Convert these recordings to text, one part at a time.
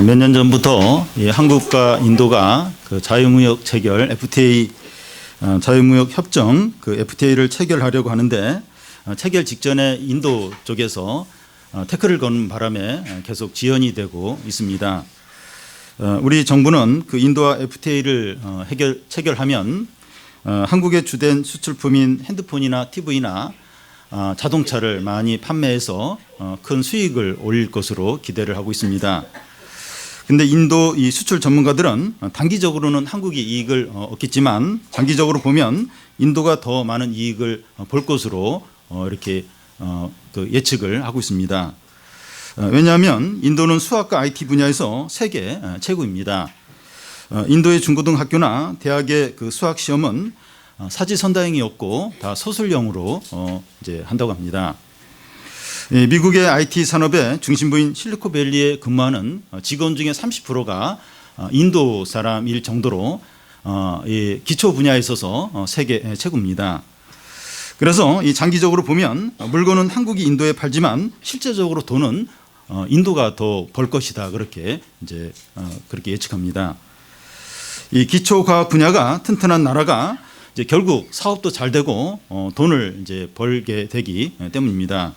몇 년 전부터 한국과 인도가 그 자유무역 체결 FTA 자유무역 협정 그 FTA를 체결하려고 하는데 체결 직전에 인도 쪽에서 태클을 거는 바람에 계속 지연이 되고 있습니다. 우리 정부는 그 인도와 FTA를 체결하면 한국의 주된 수출품인 핸드폰이나 TV나 자동차를 많이 판매해서 큰 수익을 올릴 것으로 기대를 하고 있습니다. 근데 인도 이 수출 전문가들은 단기적으로는 한국이 이익을 얻겠지만 장기적으로 보면 인도가 더 많은 이익을 볼 것으로 이렇게 그 예측을 하고 있습니다. 왜냐하면 인도는 수학과 IT 분야에서 세계 최고입니다. 인도의 중고등학교나 대학의 그 수학 시험은 사지선다형이 없고 다 서술형으로 이제 한다고 합니다. 미국의 IT 산업의 중심부인 실리콘밸리에 근무하는 직원 중에 30%가 인도 사람일 정도로 이 기초 분야에 있어서 세계 최고입니다. 그래서 이 장기적으로 보면 물건은 한국이 인도에 팔지만 실제적으로 돈은 인도가 더 벌 것이다, 그렇게 이제 그렇게 예측합니다. 이 기초 과학 분야가 튼튼한 나라가 이제 결국 사업도 잘 되고 돈을 이제 벌게 되기 때문입니다.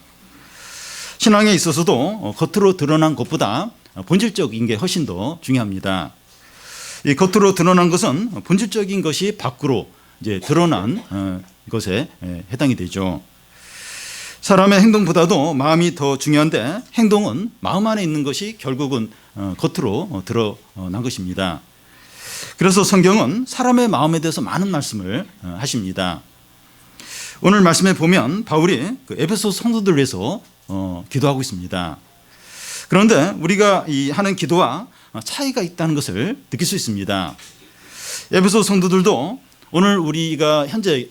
신앙에 있어서도 겉으로 드러난 것보다 본질적인 게 훨씬 더 중요합니다. 이 겉으로 드러난 것은 본질적인 것이 밖으로 이제 드러난 것에 해당이 되죠. 사람의 행동보다도 마음이 더 중요한데 행동은 마음 안에 있는 것이 결국은 겉으로 드러난 것입니다. 그래서 성경은 사람의 마음에 대해서 많은 말씀을 하십니다. 오늘 말씀에 보면 바울이 그 에베소 성도들을 위해서 기도하고 있습니다. 그런데 우리가 이 하는 기도와 차이가 있다는 것을 느낄 수 있습니다. 에베소 성도들도 오늘 우리가 현재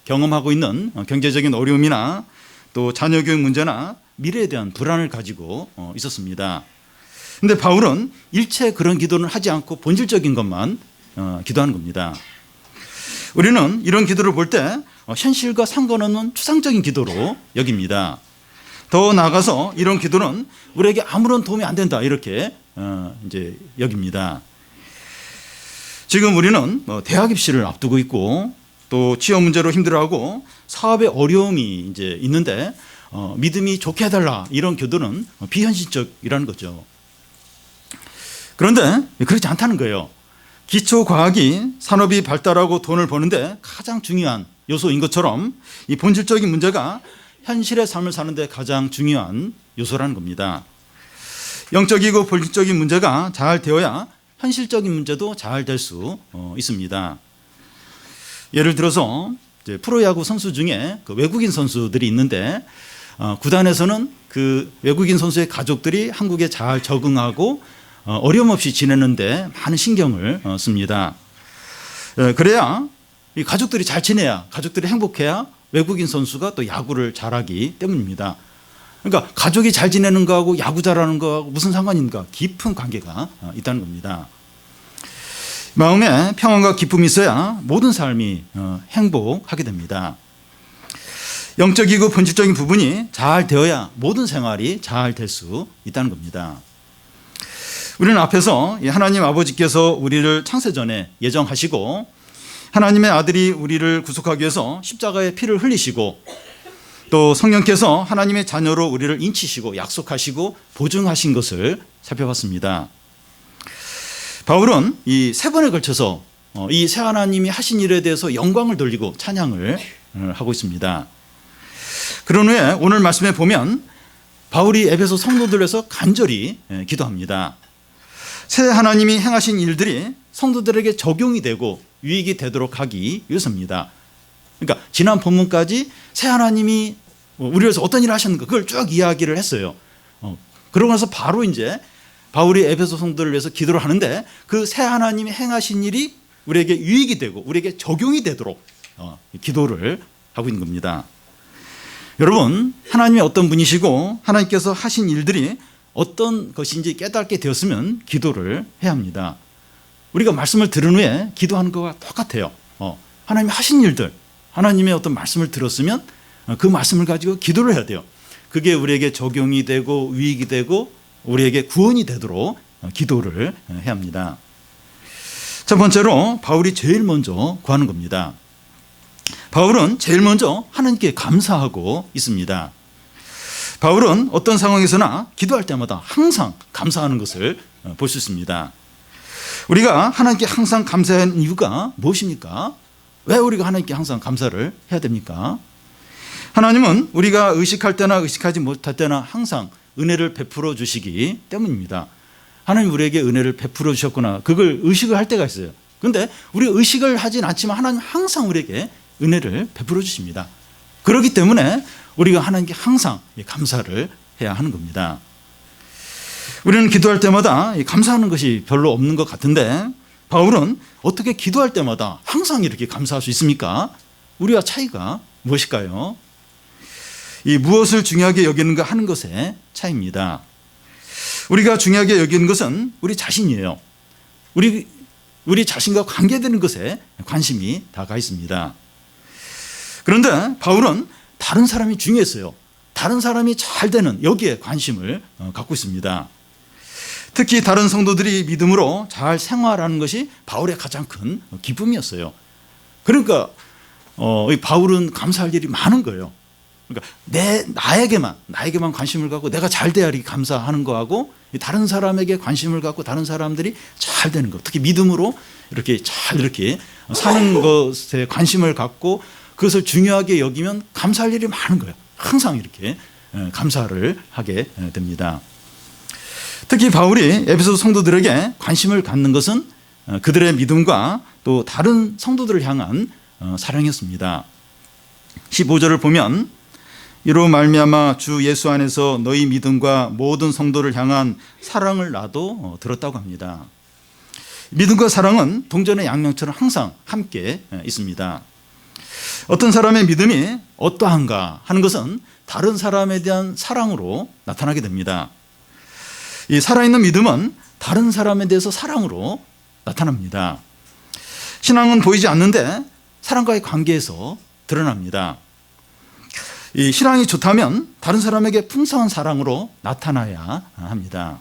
경험하고 있는 경제적인 어려움이나 또 자녀 교육 문제나 미래에 대한 불안을 가지고 있었습니다. 그런데 바울은 일체 그런 기도는 하지 않고 본질적인 것만 기도하는 겁니다. 우리는 이런 기도를 볼 때 현실과 상관없는 추상적인 기도로 여깁니다. 더 나아가서 이런 기도는 우리에게 아무런 도움이 안 된다, 이렇게 이제 여깁니다. 지금 우리는 대학 입시를 앞두고 있고 또 취업 문제로 힘들어하고 사업에 어려움이 이제 있는데 믿음이 좋게 해달라, 이런 기도는 비현실적이라는 거죠. 그런데 그렇지 않다는 거예요. 기초 과학이 산업이 발달하고 돈을 버는데 가장 중요한 요소인 것처럼 이 본질적인 문제가 현실의 삶을 사는데 가장 중요한 요소라는 겁니다. 영적이고 본질적인 문제가 잘 되어야 현실적인 문제도 잘 될 수 있습니다. 예를 들어서 이제 프로야구 선수 중에 그 외국인 선수들이 있는데 구단에서는 그 외국인 선수의 가족들이 한국에 잘 적응하고 어려움 없이 지내는데 많은 신경을 씁니다. 그래야 이 가족들이 잘 지내야, 가족들이 행복해야 외국인 선수가 또 야구를 잘하기 때문입니다. 그러니까 가족이 잘 지내는 거하고 야구 잘하는 거하고 무슨 상관인가? 깊은 관계가 있다는 겁니다. 마음에 평안과 기쁨이 있어야 모든 삶이 행복하게 됩니다. 영적이고 본질적인 부분이 잘 되어야 모든 생활이 잘 될 수 있다는 겁니다. 우리는 앞에서 하나님 아버지께서 우리를 창세전에 예정하시고 하나님의 아들이 우리를 구속하기 위해서 십자가의 피를 흘리시고 또 성령께서 하나님의 자녀로 우리를 인치시고 약속하시고 보증하신 것을 살펴봤습니다. 바울은 이 세 번에 걸쳐서 이 새 하나님이 하신 일에 대해서 영광을 돌리고 찬양을 하고 있습니다. 그런 후에 오늘 말씀에 보면 바울이 에베소 성도들에서 간절히 기도합니다. 새 하나님이 행하신 일들이 성도들에게 적용이 되고 유익이 되도록 하기 위해서입니다. 그러니까 지난 본문까지 새 하나님이 우리를 위해서 어떤 일을 하셨는가, 그걸 쭉 이야기를 했어요. 그러고 나서 바로 이제 바울이 에베소 성도들을 위해서 기도를 하는데 그 새 하나님이 행하신 일이 우리에게 유익이 되고 우리에게 적용이 되도록 기도를 하고 있는 겁니다. 여러분, 하나님이 어떤 분이시고 하나님께서 하신 일들이 어떤 것인지 깨닫게 되었으면 기도를 해야 합니다. 우리가 말씀을 들은 후에 기도하는 것과 똑같아요. 하나님이 하신 일들, 하나님의 어떤 말씀을 들었으면 그 말씀을 가지고 기도를 해야 돼요. 그게 우리에게 적용이 되고 유익이 되고 우리에게 구원이 되도록 기도를 해야 합니다. 첫 번째로 바울이 제일 먼저 구하는 겁니다. 바울은 제일 먼저 하나님께 감사하고 있습니다. 바울은 어떤 상황에서나 기도할 때마다 항상 감사하는 것을 볼 수 있습니다. 우리가 하나님께 항상 감사하는 이유가 무엇입니까? 왜 우리가 하나님께 항상 감사를 해야 됩니까? 하나님은 우리가 의식할 때나 의식하지 못할 때나 항상 은혜를 베풀어 주시기 때문입니다. 하나님 우리에게 은혜를 베풀어 주셨구나, 그걸 의식을 할 때가 있어요. 그런데 우리가 의식을 하진 않지만 하나님 항상 우리에게 은혜를 베풀어 주십니다. 그렇기 때문에 우리가 하나님께 항상 감사를 해야 하는 겁니다. 우리는 기도할 때마다 감사하는 것이 별로 없는 것 같은데, 바울은 어떻게 기도할 때마다 항상 이렇게 감사할 수 있습니까? 우리와 차이가 무엇일까요? 이 무엇을 중요하게 여기는가 하는 것의 차이입니다. 우리가 중요하게 여기는 것은 우리 자신이에요. 우리 자신과 관계되는 것에 관심이 다 가 있습니다. 그런데 바울은 다른 사람이 중요했어요. 다른 사람이 잘 되는 여기에 관심을 갖고 있습니다. 특히 다른 성도들이 믿음으로 잘 생활하는 것이 바울의 가장 큰 기쁨이었어요. 그러니까 바울은 감사할 일이 많은 거예요. 그러니까 나에게만 관심을 갖고 내가 잘 돼야 이렇게 감사하는 거하고, 다른 사람에게 관심을 갖고 다른 사람들이 잘 되는 것, 특히 믿음으로 이렇게 잘 이렇게 사는 것에 관심을 갖고 그것을 중요하게 여기면 감사할 일이 많은 거예요. 항상 이렇게 감사를 하게 됩니다. 특히 바울이 에베소 성도들에게 관심을 갖는 것은 그들의 믿음과 또 다른 성도들을 향한 사랑이었습니다. 15절을 보면 이로 말미암아 주 예수 안에서 너희 믿음과 모든 성도를 향한 사랑을 나도 들었다고 합니다. 믿음과 사랑은 동전의 양면처럼 항상 함께 있습니다. 어떤 사람의 믿음이 어떠한가 하는 것은 다른 사람에 대한 사랑으로 나타나게 됩니다. 이 살아있는 믿음은 다른 사람에 대해서 사랑으로 나타납니다. 신앙은 보이지 않는데 사람과의 관계에서 드러납니다. 이 신앙이 좋다면 다른 사람에게 풍성한 사랑으로 나타나야 합니다.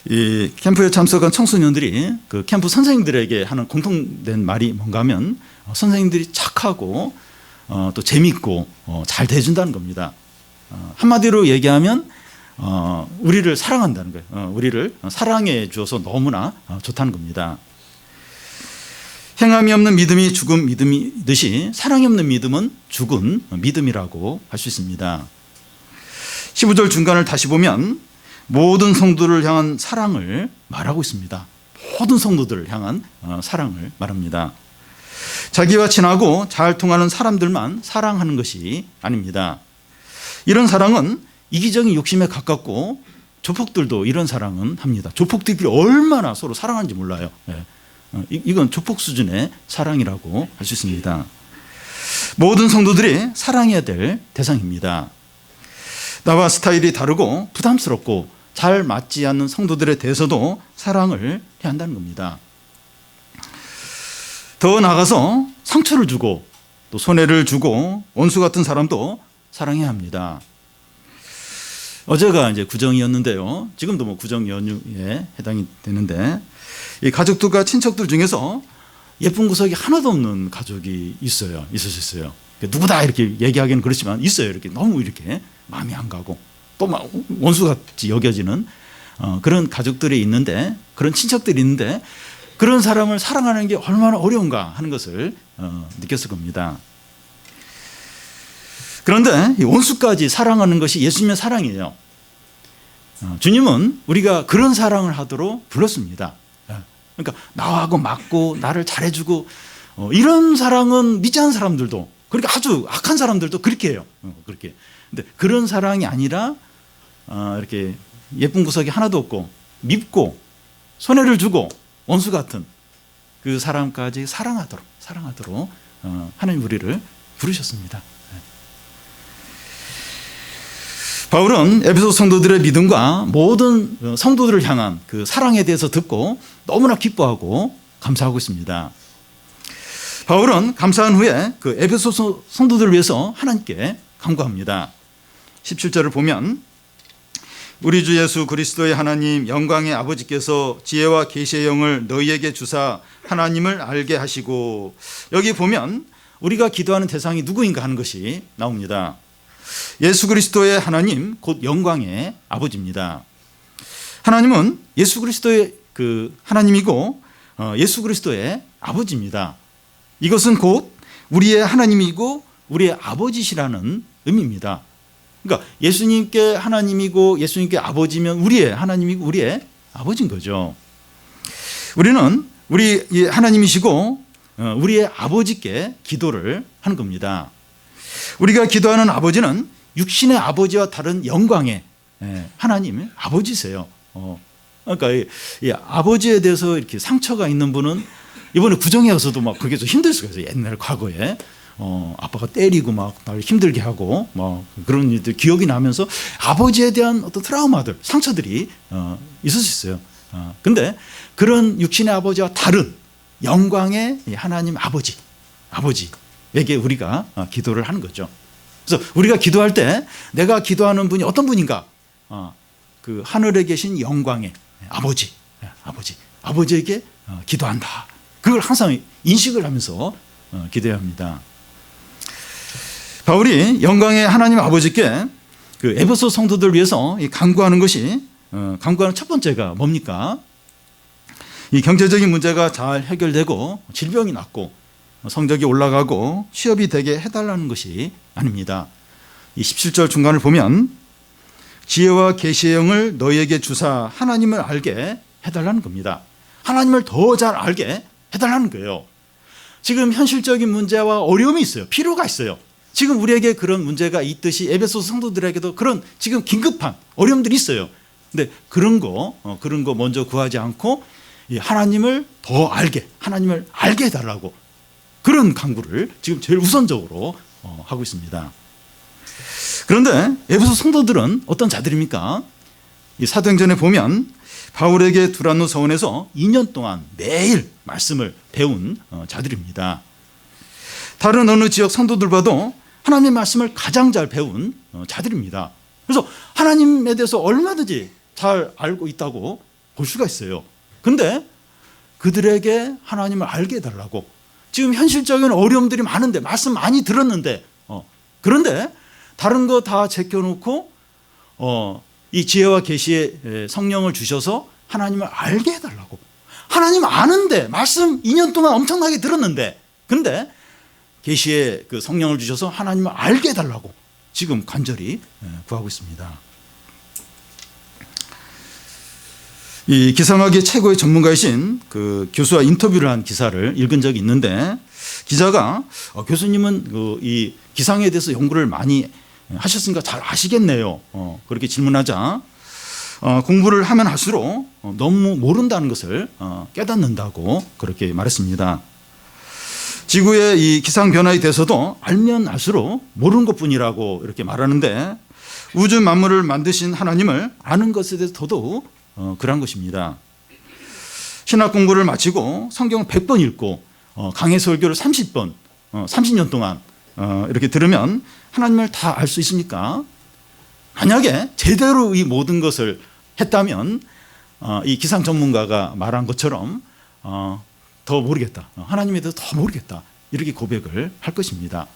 이 캠프에 참석한 청소년들이 그 캠프 선생님들에게 하는 공통된 말이 뭔가 하면 선생님들이 착하고 또 재밌고 잘 대해준다는 겁니다. 한마디로 얘기하면 우리를 사랑한다는 거예요. 우리를 사랑해 주어서 너무나 좋다는 겁니다. 행함이 없는 믿음이 죽은 믿음이듯이 사랑이 없는 믿음은 죽은 믿음이라고 할 수 있습니다. 15절 중간을 다시 보면 모든 성도를 향한 사랑을 말하고 있습니다. 모든 성도들을 향한 사랑을 말합니다. 자기와 친하고 잘 통하는 사람들만 사랑하는 것이 아닙니다. 이런 사랑은 이기적인 욕심에 가깝고 조폭들도 이런 사랑은 합니다. 조폭들끼리 얼마나 서로 사랑하는지 몰라요. 이건 조폭 수준의 사랑이라고 할 수 있습니다. 모든 성도들이 사랑해야 될 대상입니다. 나와 스타일이 다르고 부담스럽고 잘 맞지 않는 성도들에 대해서도 사랑을 해야 한다는 겁니다. 더 나아가서 상처를 주고 또 손해를 주고 원수 같은 사람도 사랑해야 합니다. 어제가 이제 구정이었는데요. 지금도 뭐 구정 연휴에 해당이 되는데, 이 가족들과 친척들 중에서 예쁜 구석이 하나도 없는 가족이 있을 수 있어요. 누구다 이렇게 얘기하기는 그렇지만 있어요. 이렇게 너무 이렇게 마음이 안 가고 또 막 원수같이 여겨지는 그런 가족들이 있는데, 그런 친척들이 있는데, 그런 사람을 사랑하는 게 얼마나 어려운가 하는 것을 느꼈을 겁니다. 그런데 이 원수까지 사랑하는 것이 예수님의 사랑이에요. 주님은 우리가 그런 사랑을 하도록 불렀습니다. 그러니까 나하고 맞고 나를 잘해주고 이런 사랑은 믿지 않는 사람들도, 그러니까 아주 악한 사람들도 그렇게 해요. 그렇게. 근데 그런 사랑이 아니라 이렇게 예쁜 구석이 하나도 없고 밉고 손해를 주고 원수 같은 그 사람까지 사랑하도록 하나님 우리를 부르셨습니다. 바울은 에베소 성도들의 믿음과 모든 성도들을 향한 그 사랑에 대해서 듣고 너무나 기뻐하고 감사하고 있습니다. 바울은 감사한 후에 그 에베소 성도들을 위해서 하나님께 간구합니다. 17절을 보면 우리 주 예수 그리스도의 하나님 영광의 아버지께서 지혜와 계시의 영을 너희에게 주사 하나님을 알게 하시고, 여기 보면 우리가 기도하는 대상이 누구인가 하는 것이 나옵니다. 예수 그리스도의 하나님 곧 영광의 아버지입니다. 하나님은 예수 그리스도의 그 하나님이고 예수 그리스도의 아버지입니다. 이것은 곧 우리의 하나님이고 우리의 아버지시라는 의미입니다. 그러니까 예수님께 하나님이고 예수님께 아버지면 우리의 하나님이고 우리의 아버지인 거죠. 우리는 우리 하나님이시고 우리의 아버지께 기도를 하는 겁니다. 우리가 기도하는 아버지는 육신의 아버지와 다른 영광의 하나님 아버지세요. 그러니까 이 아버지에 대해서 이렇게 상처가 있는 분은 이번에 구정에 와서도 막 그게 좀 힘들 수가 있어요. 옛날 과거에 아빠가 때리고 막 날 힘들게 하고 막 그런 일들 기억이 나면서 아버지에 대한 어떤 트라우마들, 상처들이 있을 수 있어요. 근데 그런 육신의 아버지와 다른 영광의 하나님 아버지에게 우리가 기도를 하는 거죠. 그래서 우리가 기도할 때 내가 기도하는 분이 어떤 분인가? 그 하늘에 계신 영광의 아버지에게 기도한다. 그걸 항상 인식을 하면서 기도해야 합니다. 바울이 영광의 하나님 아버지께 그 에베소 성도들을 위해서 간구하는 것이 간구하는 첫 번째가 뭡니까? 이 경제적인 문제가 잘 해결되고 질병이 낫고 성적이 올라가고 취업이 되게 해달라는 것이 아닙니다. 이 17절 중간을 보면 지혜와 계시의 영을 너희에게 주사 하나님을 알게 해달라는 겁니다. 하나님을 더 잘 알게 해달라는 거예요. 지금 현실적인 문제와 어려움이 있어요. 필요가 있어요. 지금 우리에게 그런 문제가 있듯이 에베소 성도들에게도 그런 지금 긴급한 어려움들이 있어요. 근데 그런 거 먼저 구하지 않고 하나님을 더 알게, 하나님을 알게 해달라고 그런 간구를 지금 제일 우선적으로 하고 있습니다. 그런데 에베소 성도들은 어떤 자들입니까? 이 사도행전에 보면 바울에게 두란노 서원에서 2년 동안 매일 말씀을 배운 자들입니다. 다른 어느 지역 성도들과도 하나님의 말씀을 가장 잘 배운 자들입니다. 그래서 하나님에 대해서 얼마든지 잘 알고 있다고 볼 수가 있어요. 그런데 그들에게 하나님을 알게 해달라고 지금 현실적인 어려움들이 많은데 말씀 많이 들었는데 그런데 다른 거 다 제껴놓고 이 지혜와 계시의 성령을 주셔서 하나님을 알게 해달라고. 하나님 아는데 말씀 2년 동안 엄청나게 들었는데 근데 계시의 그 성령을 주셔서 하나님을 알게 해달라고 지금 간절히 구하고 있습니다. 이 기상학의 최고의 전문가이신 그 교수와 인터뷰를 한 기사를 읽은 적이 있는데 기자가 교수님은 이 기상에 대해서 연구를 많이 하셨으니까 잘 아시겠네요. 그렇게 질문하자 공부를 하면 할수록 너무 모른다는 것을 깨닫는다고 그렇게 말했습니다. 지구의 이 기상 변화에 대해서도 알면 알수록 모르는 것뿐이라고 이렇게 말하는데 우주 만물을 만드신 하나님을 아는 것에 대해서 더더욱 그런 것입니다. 신학 공부를 마치고 성경을 100번 읽고 강해 설교를 30번, 30년 동안 이렇게 들으면 하나님을 다 알 수 있습니까? 만약에 제대로 이 모든 것을 했다면 이 기상 전문가가 말한 것처럼 더 모르겠다. 하나님에 대해서 더 모르겠다. 이렇게 고백을 할 것입니다.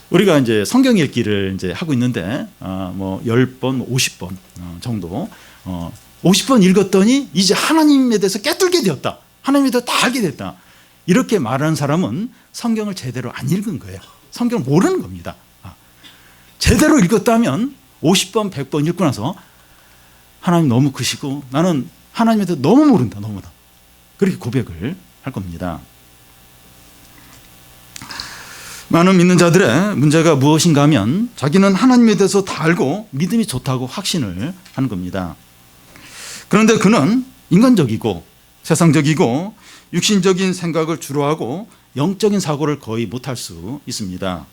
우리가 이제 성경 읽기를 이제 하고 있는데 뭐 10번, 50번 정도 50번 읽었더니 이제 하나님에 대해서 깨뚫게 되었다. 하나님에 대해서 다 알게 됐다. 이렇게 말하는 사람은 성경을 제대로 안 읽은 거예요. 성경을 모르는 겁니다. 제대로 읽었다면 50번, 100번 읽고 나서 하나님 너무 크시고 나는 하나님에 대해서 너무 모른다. 너무다. 그렇게 고백을 할 겁니다. 많은 믿는 자들의 문제가 무엇인가 하면 자기는 하나님에 대해서 다 알고 믿음이 좋다고 확신을 하는 겁니다. 그런데 그는 인간적이고 세상적이고 육신적인 생각을 주로 하고 영적인 사고를 거의 못할 수 있습니다.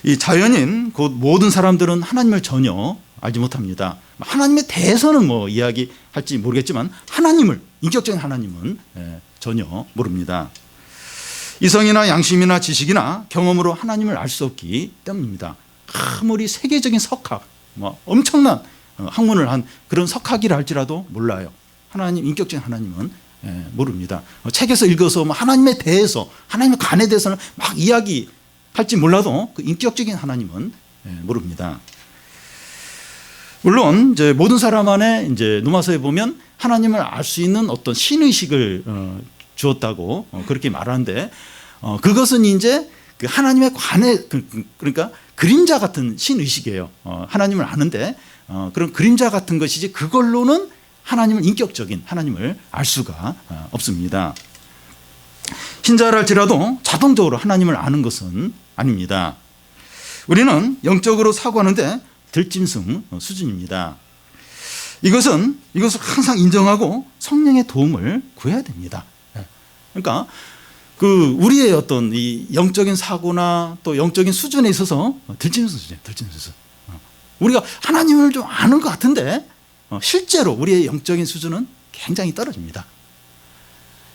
이 자연인 곧 모든 사람들은 하나님을 전혀 알지 못합니다. 하나님에 대해서는 뭐 이야기할지 모르겠지만 하나님을, 인격적인 하나님은 전혀 모릅니다. 이성이나 양심이나 지식이나 경험으로 하나님을 알 수 없기 때문입니다. 아무리 세계적인 석학, 엄청난 학문을 한 그런 석학이라 할지라도 몰라요. 하나님, 인격적인 하나님은 모릅니다. 책에서 읽어서 하나님에 대해서, 하나님의 관에 대해서는 막 이야기할지 몰라도 그 인격적인 하나님은 모릅니다. 물론 이제 모든 사람 안에 이제 누가서에 보면 하나님을 알 수 있는 어떤 신의식을 주었다고 그렇게 말하는데, 그것은 이제 그 하나님의 관에, 그러니까 그림자 같은 신의식이에요. 하나님을 아는데 그런 그림자 같은 것이지 그걸로는 하나님을, 인격적인 하나님을 알 수가 없습니다. 신자랄지라도 자동적으로 하나님을 아는 것은 아닙니다. 우리는 영적으로 사고하는데 들짐승 수준입니다. 이것을 항상 인정하고 성령의 도움을 구해야 됩니다. 그러니까 우리의 어떤 이 영적인 사고나 또 영적인 수준에 있어서 들짐승 수준이에요. 들짐승 수준. 우리가 하나님을 좀 아는 것 같은데 실제로 우리의 영적인 수준은 굉장히 떨어집니다.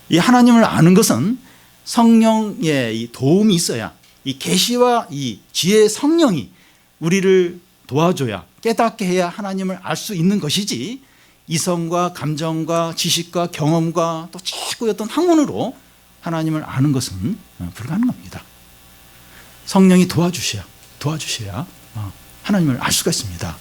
이 하나님을 아는 것은 성령의 이 도움이 있어야, 이 계시와 이 지혜의 성령이 우리를 도와줘야, 깨닫게 해야 하나님을 알 수 있는 것이지, 이성과 감정과 지식과 경험과 또 최고의 어떤 학문으로 하나님을 아는 것은 불가능합니다. 성령이 도와주셔야 하나님을 알 수가 있습니다.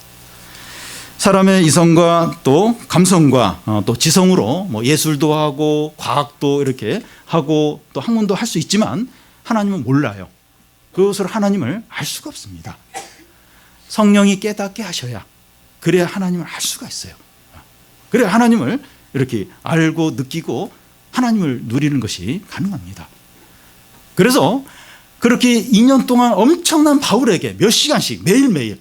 사람의 이성과 또 감성과 또 지성으로 예술도 하고 과학도 이렇게 하고 또 학문도 할 수 있지만 하나님은 몰라요. 그것으로 하나님을 알 수가 없습니다. 성령이 깨닫게 하셔야, 그래야 하나님을 알 수가 있어요. 그래야 하나님을 이렇게 알고 느끼고 하나님을 누리는 것이 가능합니다. 그래서 그렇게 2년 동안 엄청난 바울에게 몇 시간씩 매일매일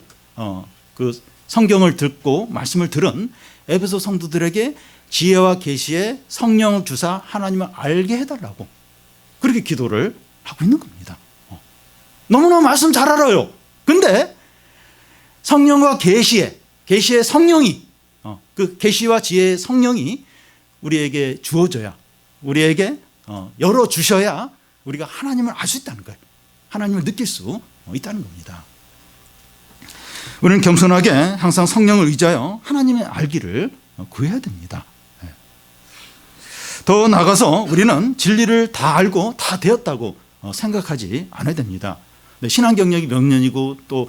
그 성경을 듣고 말씀을 들은 에베소 성도들에게 지혜와 계시에 성령을 주사 하나님을 알게 해달라고 그렇게 기도를 하고 있는 겁니다. 너무나 말씀 잘 알아요. 근데 성령과 계시의 성령이, 그 계시와 지혜의 성령이 우리에게 주어져야, 우리에게 열어주셔야 우리가 하나님을 알 수 있다는 거예요. 하나님을 느낄 수 있다는 겁니다. 우리는 겸손하게 항상 성령을 의지하여 하나님의 알기를 구해야 됩니다. 더 나아가서 우리는 진리를 다 알고 다 되었다고 생각하지 않아야 됩니다. 신앙 경력이 몇 년이고 또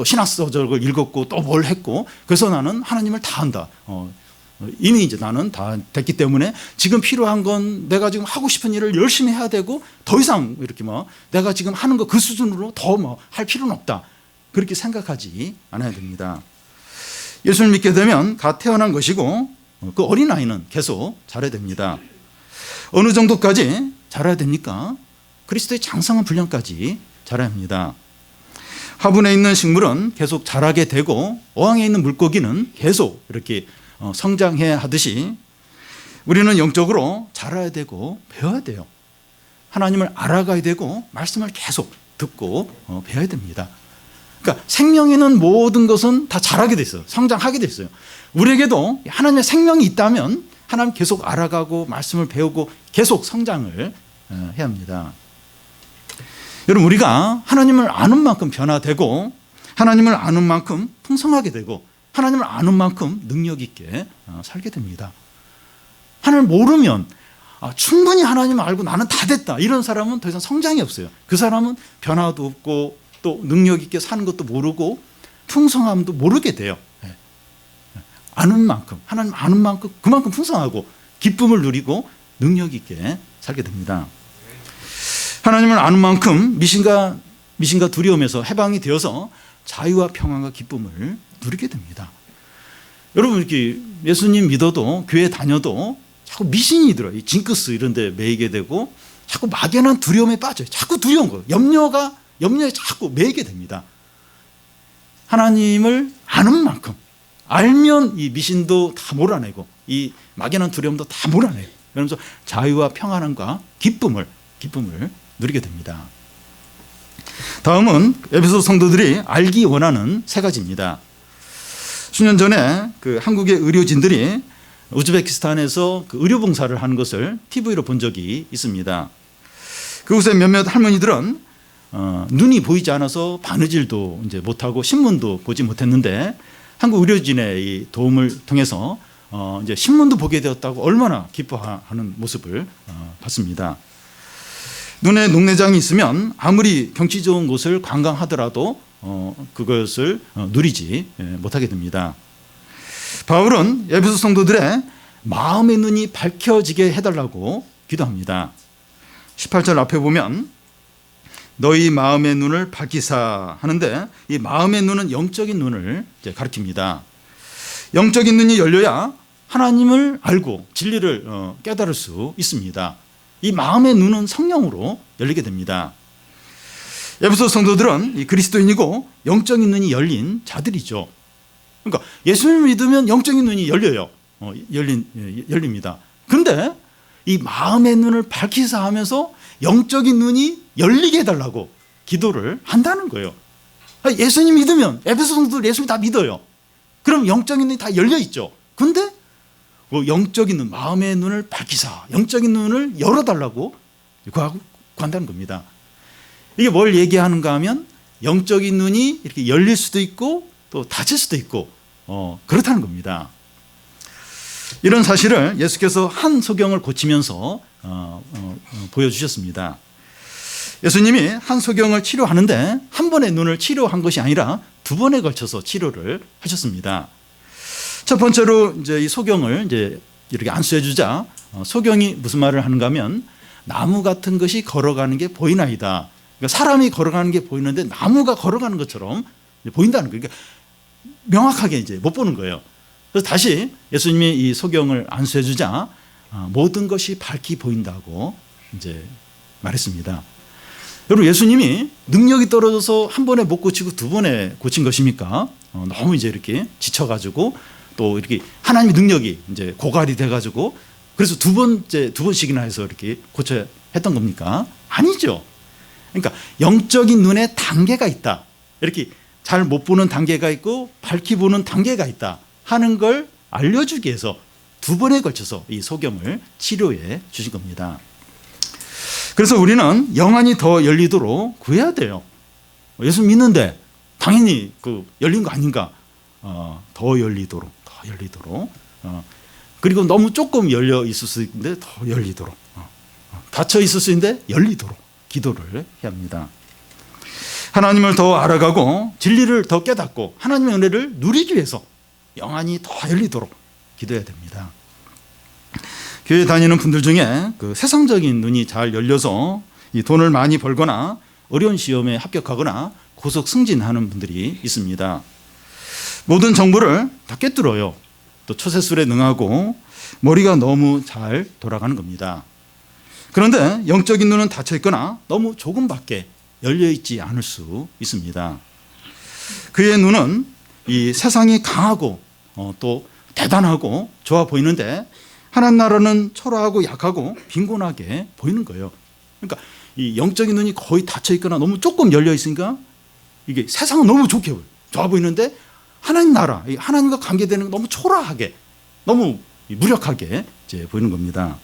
신학서적을 읽었고 또 뭘 했고 그래서 나는 하나님을 다 안다. 이미 이제 나는 다 됐기 때문에 지금 필요한 건 내가 지금 하고 싶은 일을 열심히 해야 되고 더 이상 이렇게 내가 지금 하는 거 그 수준으로 더 할 필요는 없다. 그렇게 생각하지 않아야 됩니다. 예수를 믿게 되면 갓 태어난 것이고 그 어린아이는 계속 자라야 됩니다. 어느 정도까지 자라야 됩니까? 그리스도의 장성한 분량까지 자라야 합니다. 화분에 있는 식물은 계속 자라게 되고 어항에 있는 물고기는 계속 이렇게 성장해야 하듯이 우리는 영적으로 자라야 되고 배워야 돼요. 하나님을 알아가야 되고 말씀을 계속 듣고 배워야 됩니다. 그러니까 생명이 있는 모든 것은 다 자라게 돼 있어요. 성장하게 돼 있어요. 우리에게도 하나님의 생명이 있다면 하나님 계속 알아가고 말씀을 배우고 계속 성장을 해야 합니다. 여러분, 우리가 하나님을 아는 만큼 변화되고 하나님을 아는 만큼 풍성하게 되고 하나님을 아는 만큼 능력 있게 살게 됩니다. 하나님을 모르면 충분히 하나님을 알고 나는 다 됐다, 이런 사람은 더 이상 성장이 없어요. 그 사람은 변화도 없고 또 능력 있게 사는 것도 모르고 풍성함도 모르게 돼요. 아는 만큼, 하나님 아는 만큼 그만큼 풍성하고 기쁨을 누리고 능력 있게 살게 됩니다. 하나님을 아는 만큼 미신과 두려움에서 해방이 되어서 자유와 평안과 기쁨을 누리게 됩니다. 여러분, 이렇게 예수님 믿어도 교회 다녀도 자꾸 미신이 들어요. 이 징크스 이런 데 매이게 되고 자꾸 막연한 두려움에 빠져요. 자꾸 두려운 거예요. 염려에 자꾸 매이게 됩니다. 하나님을 아는 만큼 알면 이 미신도 다 몰아내고 이 막연한 두려움도 다 몰아내요. 그러면서 자유와 평안함과 기쁨을 누리게 됩니다. 다음은 에베소 성도들이 알기 원하는 세 가지입니다. 수년 전에 그 한국의 의료진들이 우즈베키스탄에서 그 의료봉사를 하는 것을 TV로 본 적이 있습니다. 그곳에 몇몇 할머니들은 눈이 보이지 않아서 바느질도 이제 못하고 신문도 보지 못했는데 한국 의료진의 이 도움을 통해서 이제 신문도 보게 되었다고 얼마나 기뻐하는 모습을 봤습니다. 눈에 녹내장이 있으면 아무리 경치 좋은 곳을 관광하더라도 그것을 누리지 못하게 됩니다. 바울은 에베소 성도들의 마음의 눈이 밝혀지게 해달라고 기도합니다. 18절 앞에 보면 너희 마음의 눈을 밝히사 하는데, 이 마음의 눈은 영적인 눈을 가리킵니다. 영적인 눈이 열려야 하나님을 알고 진리를 깨달을 수 있습니다. 이 마음의 눈은 성령으로 열리게 됩니다. 에베소 성도들은 이 그리스도인이고 영적인 눈이 열린 자들이죠. 그러니까 예수님을 믿으면 영적인 눈이 열려요. 열립니다. 그런데 이 마음의 눈을 밝히사 하면서 영적인 눈이 열리게 해달라고 기도를 한다는 거예요. 예수님 믿으면, 에베소 성도들 예수님 다 믿어요. 그럼 영적인 눈이 다 열려 있죠. 그런데 영적인 눈, 마음의 눈을 밝히사, 영적인 눈을 열어달라고 구한다는 겁니다. 이게 뭘 얘기하는가 하면 영적인 눈이 이렇게 열릴 수도 있고 또 닫힐 수도 있고 그렇다는 겁니다. 이런 사실을 예수께서 한 소경을 고치면서 보여주셨습니다. 예수님이 한 소경을 치료하는데 한 번의 눈을 치료한 것이 아니라 두 번에 걸쳐서 치료를 하셨습니다. 첫 번째로 이제 이 소경을 이제 이렇게 안수해 주자 소경이 무슨 말을 하는가 하면 나무 같은 것이 걸어가는 게 보이나이다. 그러니까 사람이 걸어가는 게 보이는데 나무가 걸어가는 것처럼 보인다는 거예요. 그러니까 명확하게 이제 못 보는 거예요. 그래서 다시 예수님이 이 소경을 안수해 주자 모든 것이 밝히 보인다고 이제 말했습니다. 여러분, 예수님이 능력이 떨어져서 한 번에 못 고치고 두 번에 고친 것입니까? 너무 이제 이렇게 지쳐가지고 또 이렇게 하나님의 능력이 이제 고갈이 돼가지고 그래서 두 번씩이나 해서 이렇게 고쳐야 했던 겁니까? 아니죠. 그러니까 영적인 눈에 단계가 있다. 이렇게 잘 못 보는 단계가 있고 밝히 보는 단계가 있다 하는 걸 알려주기 위해서 두 번에 걸쳐서 이 소경을 치료해 주신 겁니다. 그래서 우리는 영안이 더 열리도록 구해야 돼요. 예수 믿는데 당연히 열린 거 아닌가? 더 열리도록. 그리고 너무 조금 열려 있을 수 있는데 더 열리도록. 닫혀 있을 수 있는데 열리도록 기도를 해야 합니다. 하나님을 더 알아가고 진리를 더 깨닫고 하나님의 은혜를 누리기 위해서 영안이 더 열리도록 기도해야 됩니다. 교회 다니는 분들 중에 세상적인 눈이 잘 열려서 이 돈을 많이 벌거나 어려운 시험에 합격하거나 고속 승진하는 분들이 있습니다. 모든 정보를 다 꿰뚫어요. 또 처세술에 능하고 머리가 너무 잘 돌아가는 겁니다. 그런데 영적인 눈은 닫혀 있거나 너무 조금밖에 열려 있지 않을 수 있습니다. 그의 눈은 이 세상이 강하고 또 대단하고 좋아 보이는데 하나님 나라는 초라하고 약하고 빈곤하게 보이는 거예요. 그러니까 이 영적인 눈이 거의 닫혀 있거나 너무 조금 열려 있으니까 이게 세상은 너무 좋아 보이는데 하나님 나라, 하나님과 관계되는 게 너무 초라하게, 너무 무력하게 이제 보이는 겁니다.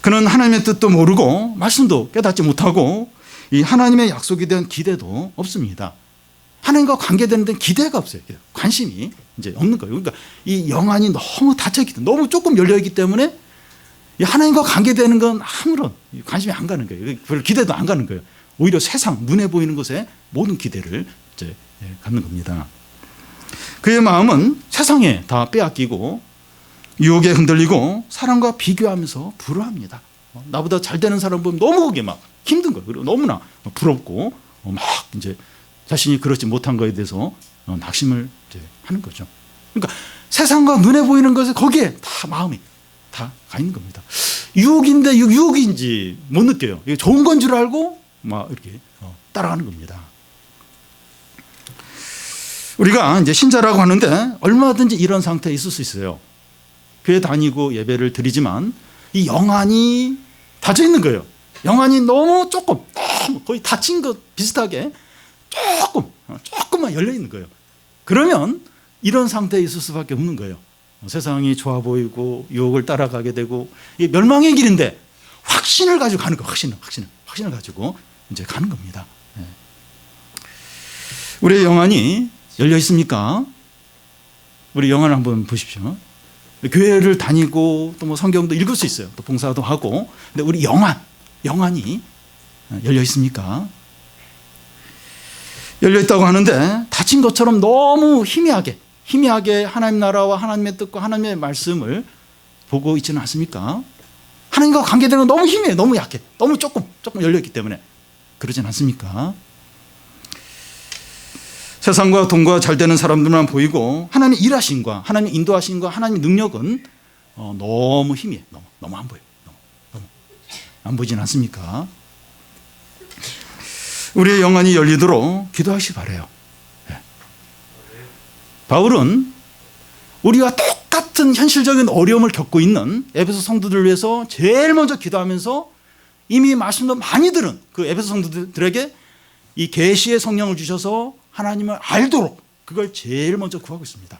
그는 하나님의 뜻도 모르고 말씀도 깨닫지 못하고 이 하나님의 약속에 대한 기대도 없습니다. 하나님과 관계되는 데는 기대가 없어요. 관심이 이제 없는 거예요. 그러니까 이 영안이 너무 닫혀있기 때문에, 너무 조금 열려있기 때문에 이 하나님과 관계되는 건 아무런 관심이 안 가는 거예요. 별 기대도 안 가는 거예요. 오히려 세상, 눈에 보이는 것에 모든 기대를 이제 갖는 겁니다. 그의 마음은 세상에 다 빼앗기고 유혹에 흔들리고 사람과 비교하면서 불화합니다. 나보다 잘 되는 사람 보면 너무 그게 막 힘든 거예요. 그리고 너무나 부럽고 막 이제 자신이 그렇지 못한 거에 대해서 낙심을 이제 하는 거죠. 그러니까 세상과 눈에 보이는 것에 거기에 다 마음이 다 가 있는 겁니다. 유혹인데 유혹인지 못 느껴요. 이게 좋은 건 줄 알고 막 이렇게 따라가는 겁니다. 우리가 이제 신자라고 하는데 얼마든지 이런 상태에 있을 수 있어요. 교회 다니고 예배를 드리지만 이 영안이 닫혀 있는 거예요. 영안이 너무 조금, 너무 거의 닫힌 것 비슷하게 조금만 열려 있는 거예요. 그러면 이런 상태에 있을 수밖에 없는 거예요. 세상이 좋아 보이고 유혹을 따라가게 되고 이 멸망의 길인데 확신을 가지고 가는 거예요. 확신을 가지고 이제 가는 겁니다. 우리의 영안이 열려 있습니까? 우리 영화를 한번 보십시오. 교회를 다니고 또 뭐 성경도 읽을 수 있어요. 또 봉사도 하고. 근데 우리 영안이 열려 있습니까? 열려 있다고 하는데 닫힌 것처럼 너무 희미하게 하나님 나라와 하나님의 뜻과 하나님의 말씀을 보고 있지는 않습니까? 하나님과 관계되는 건 너무 희미해, 너무 약해, 너무 조금 열려 있기 때문에 그러진 않습니까? 세상과 돈과 잘 되는 사람들만 보이고 하나님의 일하심과 하나님의 인도하심과 하나님의 능력은 너무 희미해, 너무 안 보여, 너무 안 보이진 않습니까? 우리의 영안이 열리도록 기도하시기 바라요. 바울은 우리와 똑같은 현실적인 어려움을 겪고 있는 에베소 성도들을 위해서 제일 먼저 기도하면서 이미 말씀도 많이 들은 그 에베소 성도들에게 이 계시의 성령을 주셔서 하나님을 알도록 그걸 제일 먼저 구하고 있습니다.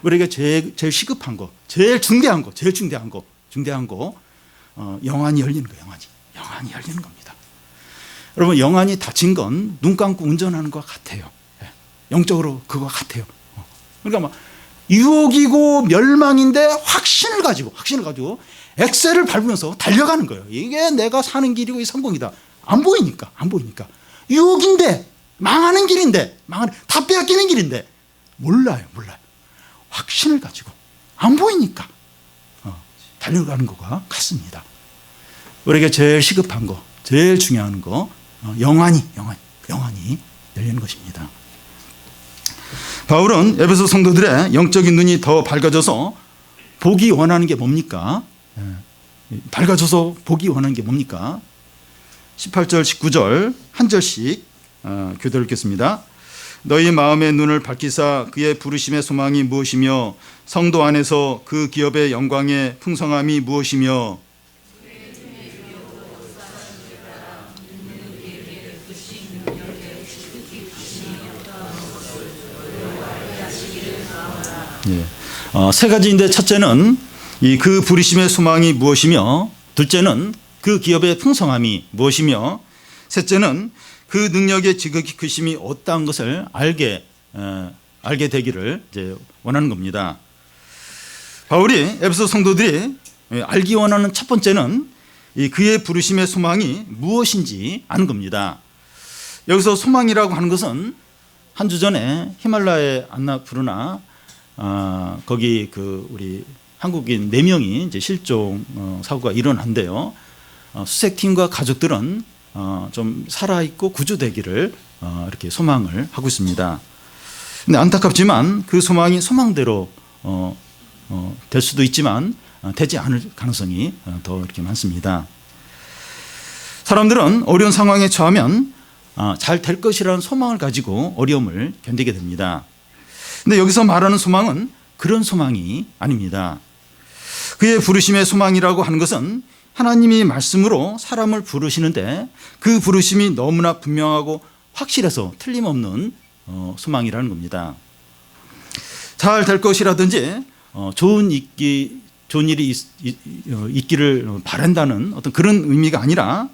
우리에게 제일 시급한 거, 제일 중대한 거, 영안이 열리는 거예요. 영안이 열리는 겁니다. 여러분, 영안이 닫힌 건 눈 감고 운전하는 것 같아요. 영적으로 그거 같아요. 그러니까 막 유혹이고 멸망인데 확신을 가지고 엑셀을 밟으면서 달려가는 거예요. 이게 내가 사는 길이고 이 성공이다. 안 보이니까. 유혹인데, 망하는 길인데, 다 빼앗기는 길인데 몰라요. 확신을 가지고 안 보이니까 달려가는 것과 같습니다. 우리에게 제일 시급한 거, 제일 중요한 거, 영안이 열리는 것입니다. 바울은 에베소 성도들의 영적인 눈이 더 밝아져서 보기 원하는 게 뭡니까? 18절, 19절 한 절씩 교대를 읽겠습니다. 너희 마음의 눈을 밝히사 그의 부르심의 소망이 무엇이며 성도 안에서 그 기업의 영광의 풍성함이 무엇이며 세 가지인데 첫째는 그 부르심의 소망이 무엇이며, 둘째는 그 기업의 풍성함이 무엇이며, 셋째는 그 능력의 지극히 크심이 어떠한 것을 알게 되기를 이제 원하는 겁니다. 바울이 에베소 성도들이 알기 원하는 첫 번째는 그의 부르심의 소망이 무엇인지 아는 겁니다. 여기서 소망이라고 하는 것은 한 주 전에 히말라야 안나푸르나 거기 우리 한국인 4명이 이제 실종 사고가 일어난대요. 수색팀과 가족들은 좀 살아있고 구조되기를 이렇게 소망을 하고 있습니다. 근데 안타깝지만 그 소망이 소망대로 될 수도 있지만 되지 않을 가능성이 더 이렇게 많습니다. 사람들은 어려운 상황에 처하면 잘 될 것이라는 소망을 가지고 어려움을 견디게 됩니다. 근데 여기서 말하는 소망은 그런 소망이 아닙니다. 그의 부르심의 소망이라고 하는 것은 하나님이 말씀으로 사람을 부르시는데 그 부르심이 너무나 분명하고 확실해서 틀림없는 소망이라는 겁니다. 잘 될 것이라든지 좋은 일이 있기를 바란다는 어떤 그런 의미가 아니라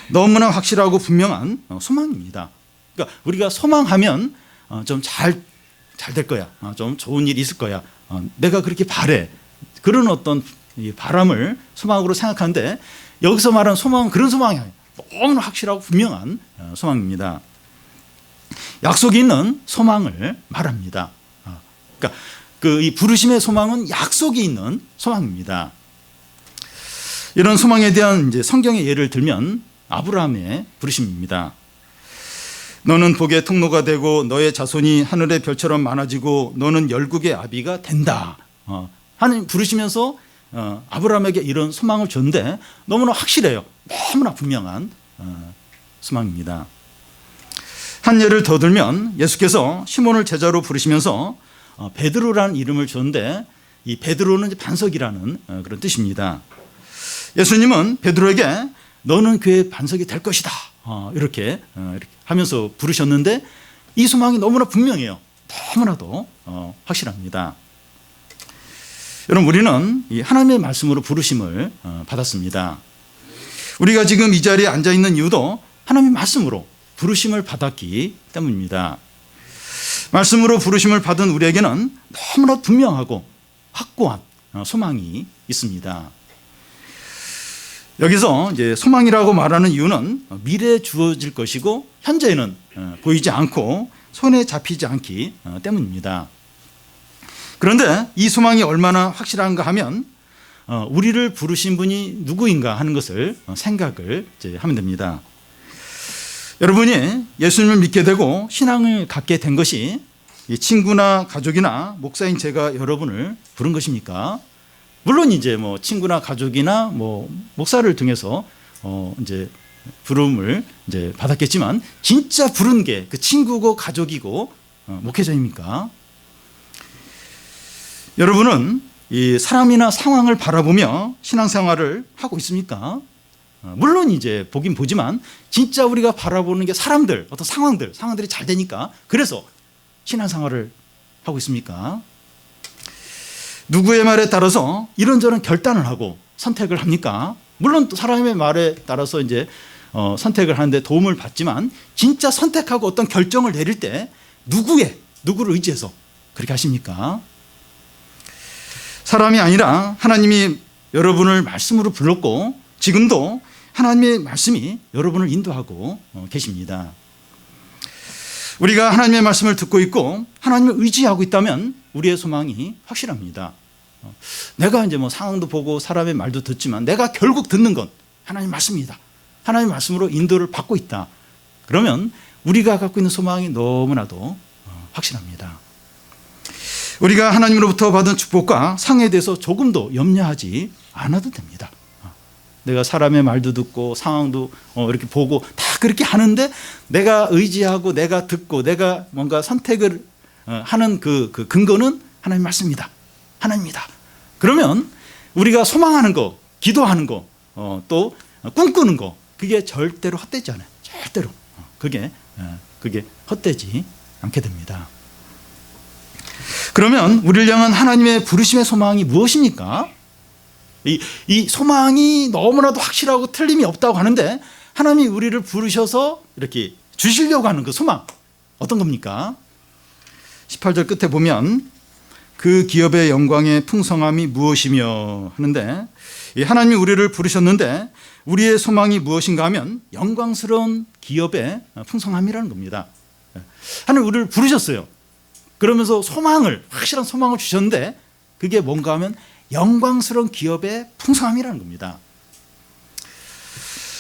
너무나 확실하고 분명한 소망입니다. 그러니까 우리가 소망하면 좀 잘 될 거야, 좀 좋은 일이 있을 거야, 내가 그렇게 바래, 그런 어떤 바람을 소망으로 생각하는데 여기서 말하는 소망은 그런 소망이 아니에요. 너무나 확실하고 분명한 소망입니다. 약속이 있는 소망을 말합니다. 그러니까 이 부르심의 소망은 약속이 있는 소망입니다. 이런 소망에 대한 이제 성경의 예를 들면 아브라함의 부르심입니다. 너는 복의 통로가 되고 너의 자손이 하늘의 별처럼 많아지고 너는 열국의 아비가 된다. 하나님 부르시면서 아브라함에게 이런 소망을 줬는데 너무나 확실해요. 너무나 분명한 소망입니다. 한 예를 더 들면 예수께서 시몬을 제자로 부르시면서 베드로라는 이름을 줬는데 이 베드로는 반석이라는 그런 뜻입니다. 예수님은 베드로에게 너는 교회의 반석이 될 것이다, 이렇게 하면서 부르셨는데 이 소망이 너무나 분명해요. 너무나도 확실합니다. 여러분, 우리는 이 하나님의 말씀으로 부르심을 받았습니다. 우리가 지금 이 자리에 앉아 있는 이유도 하나님의 말씀으로 부르심을 받았기 때문입니다. 말씀으로 부르심을 받은 우리에게는 너무나 분명하고 확고한 소망이 있습니다. 여기서 이제 소망이라고 말하는 이유는 미래에 주어질 것이고 현재에는 보이지 않고 손에 잡히지 않기 때문입니다. 그런데 이 소망이 얼마나 확실한가 하면 우리를 부르신 분이 누구인가 하는 것을 생각을 이제 하면 됩니다. 여러분이 예수님을 믿게 되고 신앙을 갖게 된 것이 친구나 가족이나 목사인 제가 여러분을 부른 것입니까? 물론 이제 뭐 친구나 가족이나 뭐 목사를 통해서 이제 부름을 이제 받았겠지만 진짜 부른 게 그 친구고 가족이고 목회자입니까? 여러분은 이 사람이나 상황을 바라보며 신앙생활을 하고 있습니까? 물론 이제 보긴 보지만 진짜 우리가 바라보는 게 사람들, 어떤 상황들이 잘 되니까 그래서 신앙생활을 하고 있습니까? 누구의 말에 따라서 이런저런 결단을 하고 선택을 합니까? 물론 또 사람의 말에 따라서 이제 선택을 하는데 도움을 받지만 진짜 선택하고 어떤 결정을 내릴 때 누구를 의지해서 그렇게 하십니까? 사람이 아니라 하나님이 여러분을 말씀으로 불렀고 지금도 하나님의 말씀이 여러분을 인도하고 계십니다. 우리가 하나님의 말씀을 듣고 있고 하나님을 의지하고 있다면 우리의 소망이 확실합니다. 내가 이제 뭐 상황도 보고 사람의 말도 듣지만 내가 결국 듣는 건 하나님 말씀이다. 하나님 말씀으로 인도를 받고 있다. 그러면 우리가 갖고 있는 소망이 너무나도 확실합니다. 우리가 하나님으로부터 받은 축복과 상에 대해서 조금도 염려하지 않아도 됩니다. 내가 사람의 말도 듣고 상황도 이렇게 보고 다 그렇게 하는데 내가 의지하고 내가 듣고 내가 뭔가 선택을 하는 그 근거는 하나님 말씀이다. 하나님이다. 그러면 우리가 소망하는 거, 기도하는 거, 또 꿈꾸는 거 그게 절대로 헛되지 않아요. 절대로. 그게 헛되지 않게 됩니다. 그러면 우리를 향한 하나님의 부르심의 소망이 무엇입니까? 이 소망이 너무나도 확실하고 틀림이 없다고 하는데 하나님이 우리를 부르셔서 이렇게 주시려고 하는 그 소망 어떤 겁니까? 18절 끝에 보면 그 기업의 영광의 풍성함이 무엇이며 하는데 하나님이 우리를 부르셨는데 우리의 소망이 무엇인가 하면 영광스러운 기업의 풍성함이라는 겁니다. 하나님 우리를 부르셨어요. 그러면서 확실한 소망을 주셨는데 그게 뭔가 하면 영광스러운 기업의 풍성함이라는 겁니다.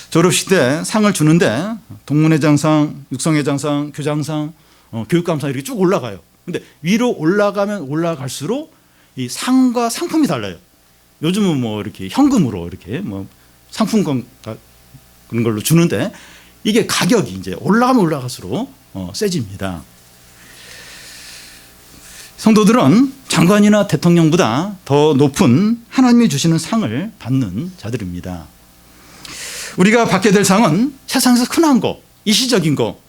졸업식 때 상을 주는데 동문회장상, 육성회장상, 교장상, 교육감상 이렇게 쭉 올라가요. 근데 위로 올라가면 올라갈수록 이 상과 상품이 달라요. 요즘은 뭐 이렇게 현금으로 이렇게 뭐 상품권 그런 걸로 주는데 이게 가격이 이제 올라가면 올라갈수록 세집니다. 성도들은 장관이나 대통령보다 더 높은 하나님이 주시는 상을 받는 자들입니다. 우리가 받게 될 상은 세상에서 흔한 거, 일시적인 거,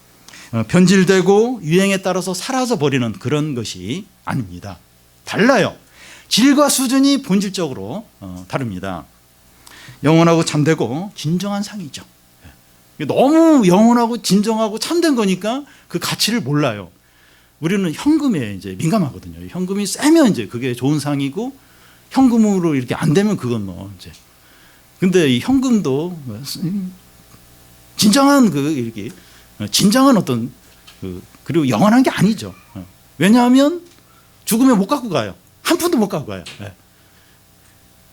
변질되고 유행에 따라서 사라져버리는 그런 것이 아닙니다. 달라요. 질과 수준이 본질적으로 다릅니다. 영원하고 참되고 진정한 상이죠. 너무 영원하고 진정하고 참된 거니까 그 가치를 몰라요. 우리는 현금에 이제 민감하거든요. 현금이 세면 이제 그게 좋은 상이고 현금으로 이렇게 안 되면 그건 뭐 이제. 근데 이 현금도 진정한 이렇게 진정한 어떤 그리고 영원한 게 아니죠. 왜냐하면 죽으면 못 갖고 가요. 한 푼도 못 갖고 가요.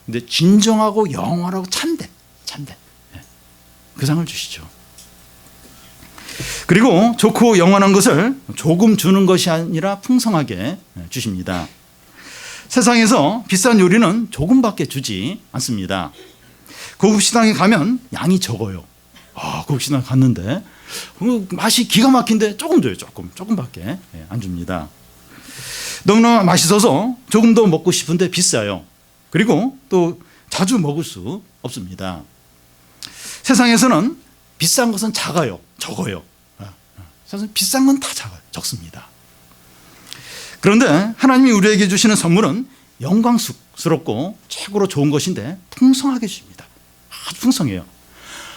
근데 진정하고 영원하고 참된 그 상을 주시죠. 그리고 좋고 영원한 것을 조금 주는 것이 아니라 풍성하게 주십니다. 세상에서 비싼 요리는 조금밖에 주지 않습니다. 고급 식당에 가면 양이 적어요. 고급 식당 갔는데 맛이 기가 막힌데 조금 줘요. 조금밖에 안 줍니다. 너무나 맛있어서 조금 더 먹고 싶은데 비싸요. 그리고 또 자주 먹을 수 없습니다. 세상에서는 비싼 것은 적어요. 세상에서 비싼 건 다 적습니다. 그런데 하나님이 우리에게 주시는 선물은 영광스럽고 최고로 좋은 것인데 풍성하게 주십니다. 아주 풍성해요.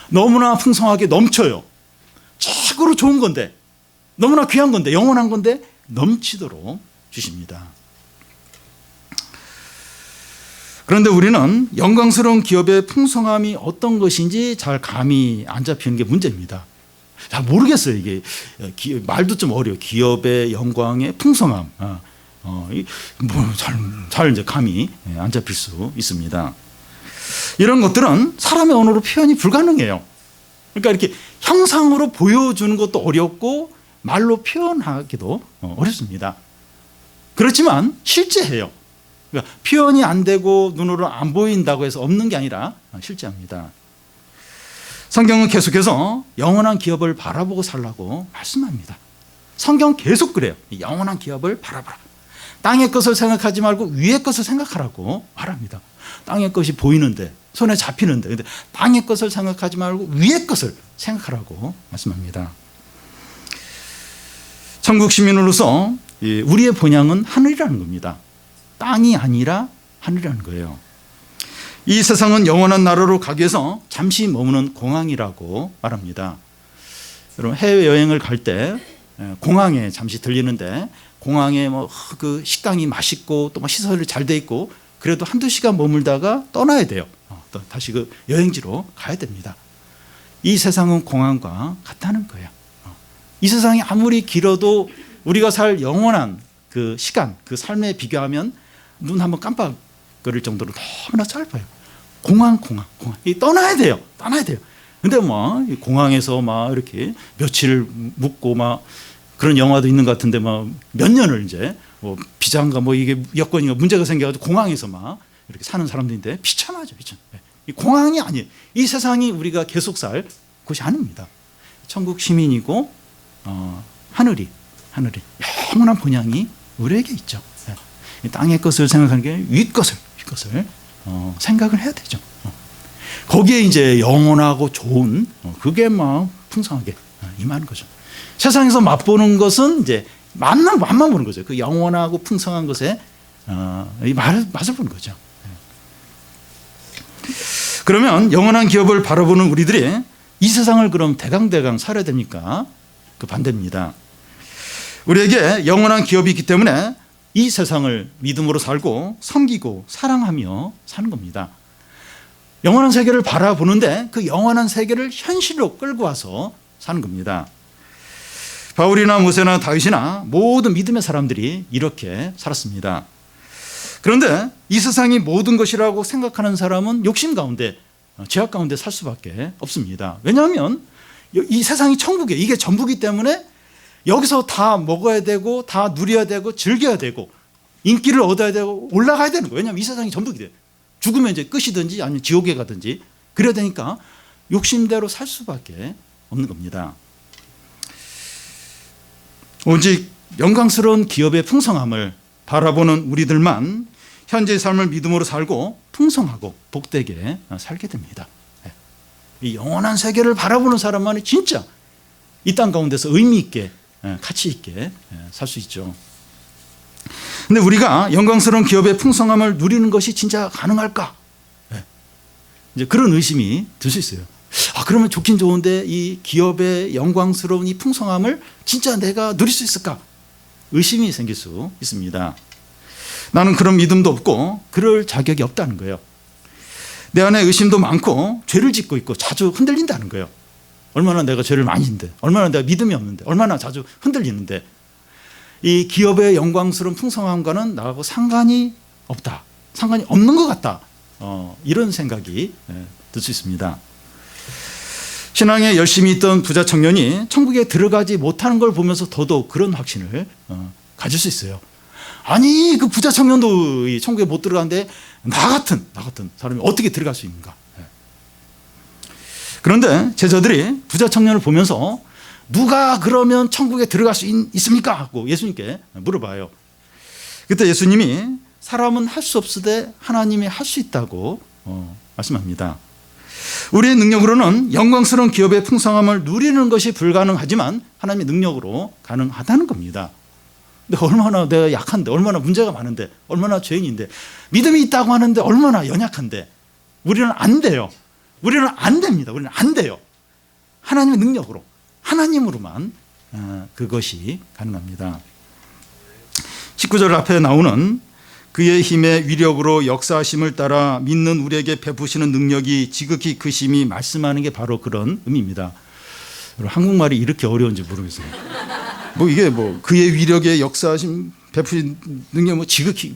너무나 풍성하게 넘쳐요. 최고로 좋은 건데 너무나 귀한 건데 영원한 건데 넘치도록 주십니다. 그런데 우리는 영광스러운 기업의 풍성함이 어떤 것인지 잘 감이 안 잡히는 게 문제입니다. 잘 모르겠어요. 이게 말도 좀 어려워요. 기업의 영광의 풍성함. 잘 이제 감이 안 잡힐 수 있습니다. 이런 것들은 사람의 언어로 표현이 불가능해요. 그러니까 이렇게 형상으로 보여주는 것도 어렵고 말로 표현하기도 어렵습니다. 그렇지만 실제해요. 그러니까 표현이 안 되고 눈으로 안 보인다고 해서 없는 게 아니라 실제합니다. 성경은 계속해서 영원한 기업을 바라보고 살라고 말씀합니다. 성경 계속 그래요. 영원한 기업을 바라보라. 땅의 것을 생각하지 말고 위의 것을 생각하라고 말합니다. 땅의 것이 보이는데 손에 잡히는데 근데 땅의 것을 생각하지 말고 위의 것을 생각하라고 말씀합니다. 천국 시민으로서 우리의 본향은 하늘이라는 겁니다. 땅이 아니라 하늘이라는 거예요. 이 세상은 영원한 나라로 가기 위해서 잠시 머무는 공항이라고 말합니다. 여러분 해외여행을 갈 때 공항에 잠시 들리는데 공항에 뭐 그 식당이 맛있고 또 시설이 잘 돼 있고 그래도 한두 시간 머물다가 떠나야 돼요. 또 다시 그 여행지로 가야 됩니다. 이 세상은 공항과 같다는 거예요. 이 세상이 아무리 길어도 우리가 살 영원한 그 시간, 그 삶에 비교하면 눈 한번 깜빡거릴 정도로 너무나 짧아요. 공항. 떠나야 돼요. 근데 뭐 공항에서 막 이렇게 며칠을 묵고 막 그런 영화도 있는 것 같은데 막 몇 년을 이제 뭐 비자인가 뭐 이게 여건인가 문제가 생겨가지고 공항에서 막 이렇게 사는 사람들인데 비참하죠. 이 공항이 아니에요. 이 세상이 우리가 계속 살 곳이 아닙니다. 천국 시민이고 하늘이 영원한 본향이 우리에게 있죠. 이 땅의 것을 생각하는 게 위 것을 생각을 해야 되죠. 거기에 이제 영원하고 좋은 그게 막 풍성하게 임하는 거죠. 세상에서 맛보는 것은 이제 맛만 보는 거죠. 그 영원하고 풍성한 것에 이 맛을 보는 거죠. 그러면 영원한 기업을 바라보는 우리들이 이 세상을 그럼 대강대강 살아야 됩니까? 그 반대입니다. 우리에게 영원한 기업이 있기 때문에 이 세상을 믿음으로 살고 섬기고 사랑하며 사는 겁니다. 영원한 세계를 바라보는데 그 영원한 세계를 현실로 끌고 와서 사는 겁니다. 바울이나 모세나 다윗이나 모든 믿음의 사람들이 이렇게 살았습니다. 그런데 이 세상이 모든 것이라고 생각하는 사람은 욕심 가운데 죄악 가운데 살 수밖에 없습니다. 왜냐하면 이 세상이 천국이에요. 이게 전부기 때문에 여기서 다 먹어야 되고 다 누려야 되고 즐겨야 되고 인기를 얻어야 되고 올라가야 되는 거예요. 왜냐하면 이 세상이 전부기 돼요. 죽으면 이제 끝이든지 아니면 지옥에 가든지 그래야 되니까 욕심대로 살 수밖에 없는 겁니다. 오직 영광스러운 기업의 풍성함을 바라보는 우리들만 현재의 삶을 믿음으로 살고 풍성하고 복되게 살게 됩니다. 이 영원한 세계를 바라보는 사람만이 진짜 이 땅 가운데서 의미 있게 가치 있게 살 수 있죠. 근데 우리가 영광스러운 기업의 풍성함을 누리는 것이 진짜 가능할까? 이제 그런 의심이 들 수 있어요. 그러면 좋긴 좋은데 이 기업의 영광스러운 이 풍성함을 진짜 내가 누릴 수 있을까? 의심이 생길 수 있습니다. 나는 그런 믿음도 없고 그럴 자격이 없다는 거예요. 내 안에 의심도 많고 죄를 짓고 있고 자주 흔들린다는 거예요. 얼마나 내가 죄를 많이 짓는데, 얼마나 내가 믿음이 없는데, 얼마나 자주 흔들리는데 이 기업의 영광스러운 풍성함과는 나하고 상관이 없다. 상관이 없는 것 같다. 이런 생각이 들 수 있습니다. 신앙에 열심히 있던 부자 청년이 천국에 들어가지 못하는 걸 보면서 더더욱 그런 확신을 가질 수 있어요. 아니 그 부자 청년도 이 천국에 못 들어가는데 나 같은 사람이 어떻게 들어갈 수 있는가. 그런데 제자들이 부자 청년을 보면서 누가 그러면 천국에 들어갈 수 있습니까? 하고 예수님께 물어봐요. 그때 예수님이 사람은 할 수 없으되 하나님이 할 수 있다고 말씀합니다. 우리의 능력으로는 영광스러운 기업의 풍성함을 누리는 것이 불가능하지만 하나님의 능력으로 가능하다는 겁니다. 근데 얼마나 내가 약한데, 얼마나 문제가 많은데, 얼마나 죄인인데, 믿음이 있다고 하는데 얼마나 연약한데 우리는 안 돼요. 우리는 안 됩니다. 우리는 안 돼요. 하나님의 능력으로, 하나님으로만 그것이 가능합니다. 19절 앞에 나오는 그의 힘의 위력으로 역사하심을 따라 믿는 우리에게 베푸시는 능력이 지극히 크심이 말씀하는 게 바로 그런 의미입니다. 한국말이 이렇게 어려운지 모르겠어요. 뭐 이게 뭐 그의 위력에 역사하심 베푸신 능력 뭐 지극히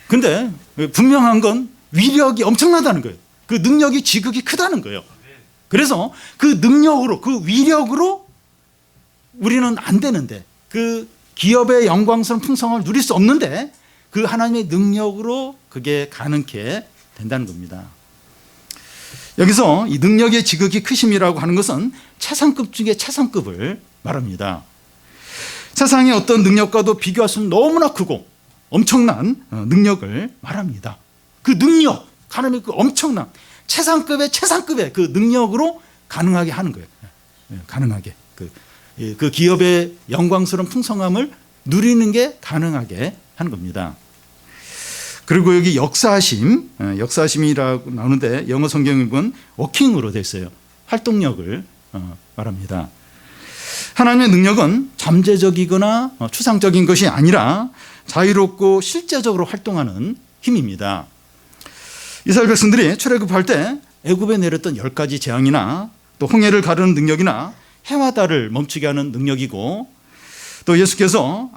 근데 분명한 건 위력이 엄청나다는 거예요. 그 능력이 지극히 크다는 거예요. 그래서 그 능력으로 그 위력으로 우리는 안 되는데 그 기업의 영광스러운 풍성을 누릴 수 없는데 그 하나님의 능력으로 그게 가능케 된다는 겁니다. 여기서 이 능력의 지극히 크심이라고 하는 것은 최상급 중에 최상급을 말합니다. 세상의 어떤 능력과도 비교할 수는 너무나 크고 엄청난 능력을 말합니다. 그 능력, 하나님의 그 엄청난 최상급의 그 능력으로 가능하게 하는 거예요. 가능하게 그 기업의 영광스러운 풍성함을 누리는 게 가능하게 하는 겁니다. 그리고 여기 역사하심이라고 나오는데 영어 성경은 워킹으로 되어 있어요. 활동력을 말합니다. 하나님의 능력은 잠재적이거나 추상적인 것이 아니라 자유롭고 실제적으로 활동하는 힘입니다. 이스라엘 백성들이 출애굽할 때 애굽에 내렸던 10가지 재앙이나 또 홍해를 가르는 능력이나 해와 달을 멈추게 하는 능력이고 또 예수께서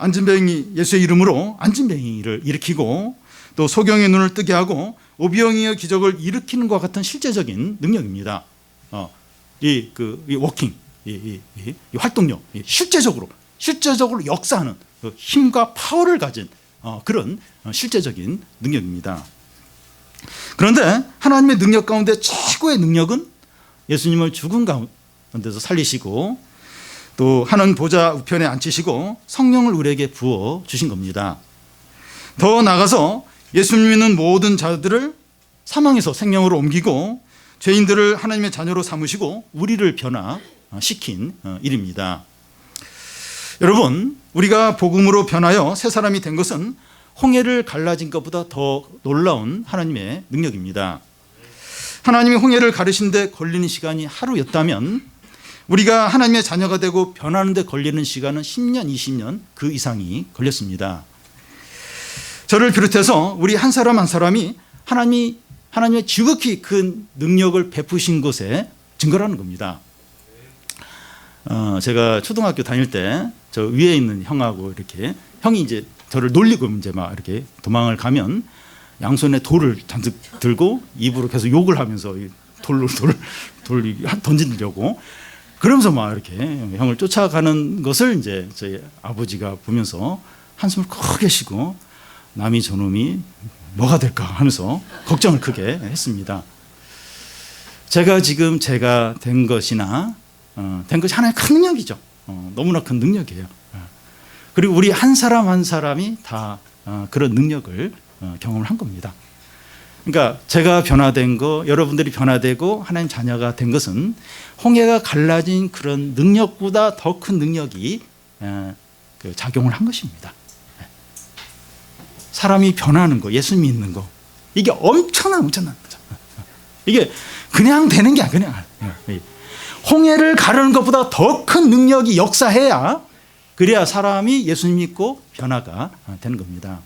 예수의 이름으로 안진뱅이를 일으키고 또 소경의 눈을 뜨게 하고 오병이의 기적을 일으키는 것과 같은 실제적인 능력입니다. 이 워킹, 이 활동력, 실제적으로 역사하는 그 힘과 파워를 가진 그런 실제적인 능력입니다. 그런데 하나님의 능력 가운데 최고의 능력은 예수님을 죽은 가운데서 살리시고 또 하나님 보좌 우편에 앉히시고 성령을 우리에게 부어 주신 겁니다. 더 나아가서 예수님 믿는 모든 자들을 사망에서 생명으로 옮기고 죄인들을 하나님의 자녀로 삼으시고 우리를 변화시킨 일입니다. 여러분, 우리가 복음으로 변하여 새 사람이 된 것은 홍해를 갈라진 것보다 더 놀라운 하나님의 능력입니다. 하나님이 홍해를 가르신 데 걸리는 시간이 하루였다면 우리가 하나님의 자녀가 되고 변하는 데 걸리는 시간은 10년, 20년 그 이상이 걸렸습니다. 저를 비롯해서 우리 한 사람 한 사람이 하나님의 지극히 큰 능력을 베푸신 것에 증거라는 겁니다. 제가 초등학교 다닐 때 저 위에 있는 형하고 이렇게 형이 이제 저를 놀리고 이제 막 이렇게 도망을 가면 양손에 돌을 잔뜩 들고 입으로 계속 욕을 하면서 돌 던지려고 그러면서 막 이렇게 형을 쫓아가는 것을 이제 저희 아버지가 보면서 한숨을 크게 쉬고 남이 저놈이 뭐가 될까 하면서 걱정을 크게 했습니다. 제가 된 것이 하나의 큰 능력이죠. 너무나 큰 능력이에요. 그리고 우리 한 사람 한 사람이 다 그런 능력을 경험을 한 겁니다. 그러니까 제가 변화된 거, 여러분들이 변화되고 하나님 자녀가 된 것은 홍해가 갈라진 그런 능력보다 더 큰 능력이 작용을 한 것입니다. 사람이 변하는 거, 예수 믿는 거, 이게 엄청난 거죠. 이게 그냥 되는 게 아니야. 홍해를 가르는 것보다 더 큰 능력이 역사해야 그래야 사람이 예수님 믿고 변화가 되는 겁니다.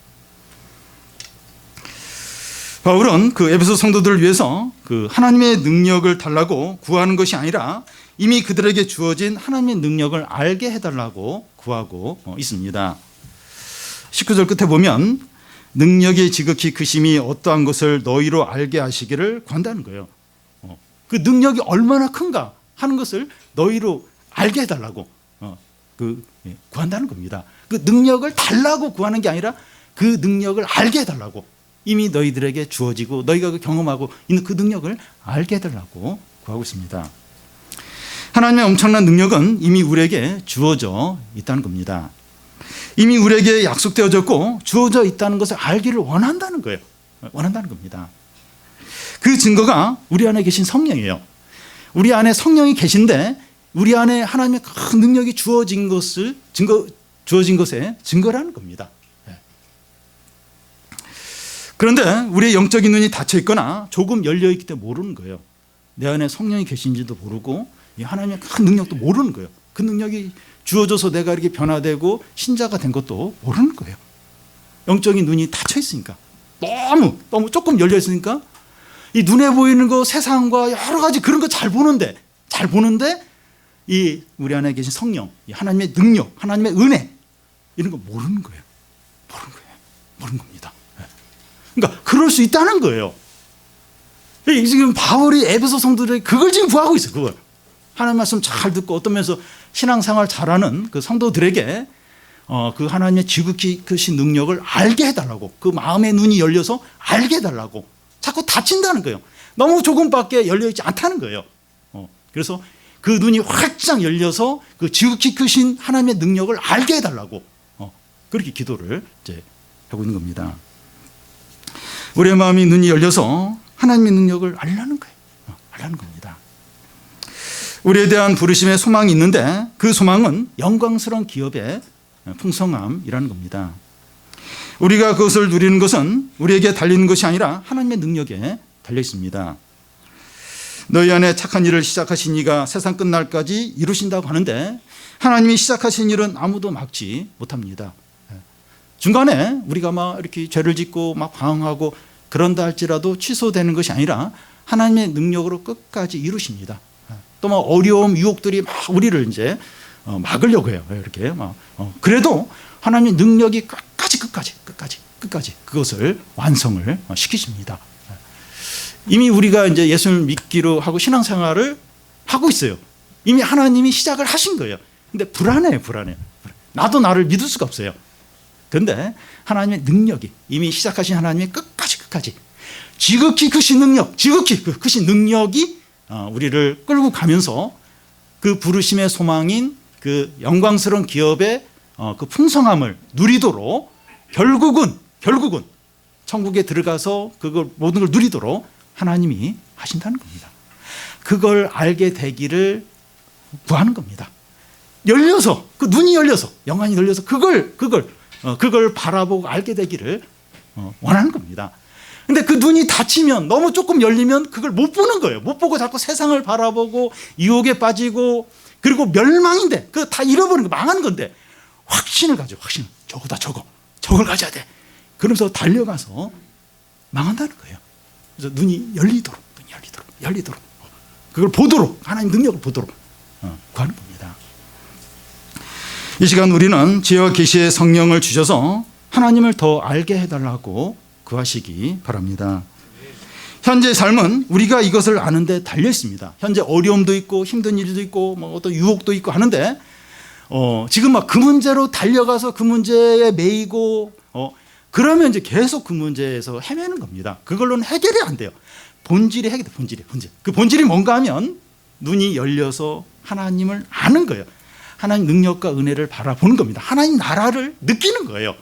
바울은 그 에베소 성도들을 위해서 그 하나님의 능력을 달라고 구하는 것이 아니라 이미 그들에게 주어진 하나님의 능력을 알게 해달라고 구하고 있습니다. 19절 끝에 보면 능력이 지극히 크심이 어떠한 것을 너희로 알게 하시기를 구한다는 거예요. 그 능력이 얼마나 큰가 하는 것을 너희로 알게 해달라고 구한다는 겁니다. 그 능력을 달라고 구하는 게 아니라 그 능력을 알게 해달라고, 이미 너희들에게 주어지고 너희가 경험하고 있는 그 능력을 알게 해달라고 구하고 있습니다. 하나님의 엄청난 능력은 이미 우리에게 주어져 있다는 겁니다. 이미 우리에게 약속되어졌고 주어져 있다는 것을 알기를 원한다는 거예요. 원한다는 겁니다. 그 증거가 우리 안에 계신 성령이에요. 우리 안에 성령이 계신데 우리 안에 하나님의 큰 능력이 주어진 것에 증거라는 겁니다. 그런데 우리의 영적인 눈이 닫혀 있거나 조금 열려 있기 때문에 모르는 거예요. 내 안에 성령이 계신지도 모르고 하나님의 큰 능력도 모르는 거예요. 그 능력이 주어져서 내가 이렇게 변화되고 신자가 된 것도 모르는 거예요. 영적인 눈이 닫혀 있으니까. 너무 조금 열려 있으니까 이 눈에 보이는 거 세상과 여러 가지 그런 거 잘 보는데 이 우리 안에 계신 성령, 이 하나님의 능력, 하나님의 은혜 이런 거 모르는 거예요. 모르는 겁니다. 그러니까 그럴 수 있다는 거예요. 지금 바울이 에베소 성도들에게 그걸 지금 구하고 있어요. 그걸 하나님 말씀 잘 듣고 어떤 면에서 신앙생활 잘하는 그 성도들에게 그 하나님의 지극히 크신 능력을 알게 해달라고, 그 마음의 눈이 열려서 알게 해달라고 자꾸 닫힌다는 거예요. 너무 조금밖에 열려있지 않다는 거예요. 그래서 그 눈이 활짝 열려서 그 지극히 크신 하나님의 능력을 알게 해달라고 그렇게 기도를 이제 하고 있는 겁니다. 우리의 마음이 눈이 열려서 하나님의 능력을 알려는 거예요. 알려는 겁니다. 우리에 대한 부르심의 소망이 있는데 그 소망은 영광스러운 기업의 풍성함이라는 겁니다. 우리가 그것을 누리는 것은 우리에게 달리는 것이 아니라 하나님의 능력에 달려 있습니다. 너희 안에 착한 일을 시작하신 이가 세상 끝날까지 이루신다고 하는데 하나님이 시작하신 일은 아무도 막지 못합니다. 중간에 우리가 막 이렇게 죄를 짓고 막 방황하고 그런다 할지라도 취소되는 것이 아니라 하나님의 능력으로 끝까지 이루십니다. 또 막 어려움, 유혹들이 막 우리를 이제 막으려고 해요. 이렇게 막 그래도 하나님의 능력이 끝까지 그것을 완성을 시키십니다. 이미 우리가 이제 예수를 믿기로 하고 신앙생활을 하고 있어요. 이미 하나님이 시작을 하신 거예요. 근데 불안해요. 나도 나를 믿을 수가 없어요. 그런데 하나님의 능력이 이미 시작하신 하나님의 끝까지 지극히 크신 능력이 우리를 끌고 가면서 그 부르심의 소망인 그 영광스러운 기업의 그 풍성함을 누리도록 결국은 천국에 들어가서 그걸 모든 걸 누리도록 하나님이 하신다는 겁니다. 그걸 알게 되기를 구하는 겁니다. 열려서 그 눈이 열려서 영안이 열려서 그걸 바라보고 알게 되기를 원하는 겁니다. 근데 그 눈이 닫히면 너무 조금 열리면 그걸 못 보는 거예요. 못 보고 자꾸 세상을 바라보고 유혹에 빠지고 그리고 멸망인데 그거 다 잃어버리는 거 망하는 건데 확신을 가져. 저걸 가져야 돼. 그러면서 달려가서 망한다는 거예요. 그래서 눈이 열리도록 그걸 보도록 하나님 능력을 보도록 구하는 겁니다. 이 시간 우리는 지혜와 계시의 성령을 주셔서 하나님을 더 알게 해달라고 구하시기 바랍니다. 현재 삶은 우리가 이것을 아는데 달려 있습니다. 현재 어려움도 있고 힘든 일도 있고 뭐 어떤 유혹도 있고 하는데 지금 막 그 문제로 달려가서 그 문제에 매이고 그러면 이제 계속 그 문제에서 헤매는 겁니다. 그걸로는 해결이 안 돼요. 본질이 해결돼. 본질. 그 본질이 뭔가 하면 눈이 열려서 하나님을 아는 거예요. 하나님 능력과 은혜를 바라보는 겁니다. 하나님 나라를 느끼는 거예요.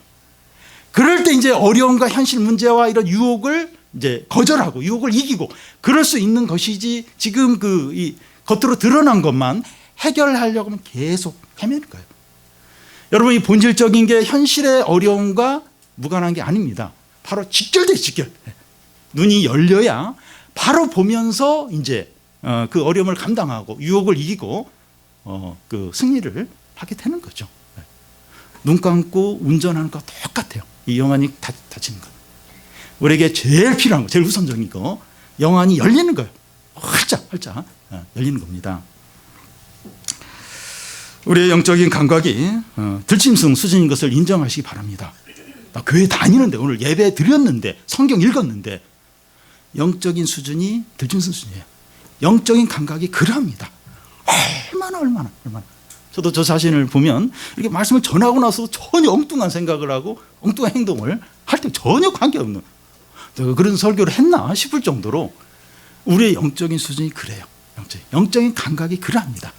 그럴 때 이제 어려움과 현실 문제와 이런 유혹을 이제 거절하고 유혹을 이기고 그럴 수 있는 것이지 지금 이 겉으로 드러난 것만 해결하려고 하면 계속 헤매는 거예요. 여러분 이 본질적인 게 현실의 어려움과 무관한 게 아닙니다. 바로 직결돼요. 눈이 열려야 바로 보면서 이제 그 어려움을 감당하고 유혹을 이기고 그 승리를 하게 되는 거죠. 눈 감고 운전하는 거 똑같아요. 이 영안이 닫히는 것. 우리에게 제일 필요한 거, 제일 우선적인 거, 영안이 열리는 거예요. 활짝 열리는 겁니다. 우리의 영적인 감각이 들짐승 수준인 것을 인정하시기 바랍니다. 나 교회 다니는데 오늘 예배 드렸는데 성경 읽었는데 영적인 수준이 들짐승 수준이에요. 영적인 감각이 그러합니다. 얼마나. 저도 저 자신을 보면 이렇게 말씀을 전하고 나서 전혀 엉뚱한 생각을 하고 엉뚱한 행동을 할 때 전혀 관계없는 그런 설교를 했나 싶을 정도로 우리의 영적인 수준이 그래요. 영적인 감각이 그러합니다.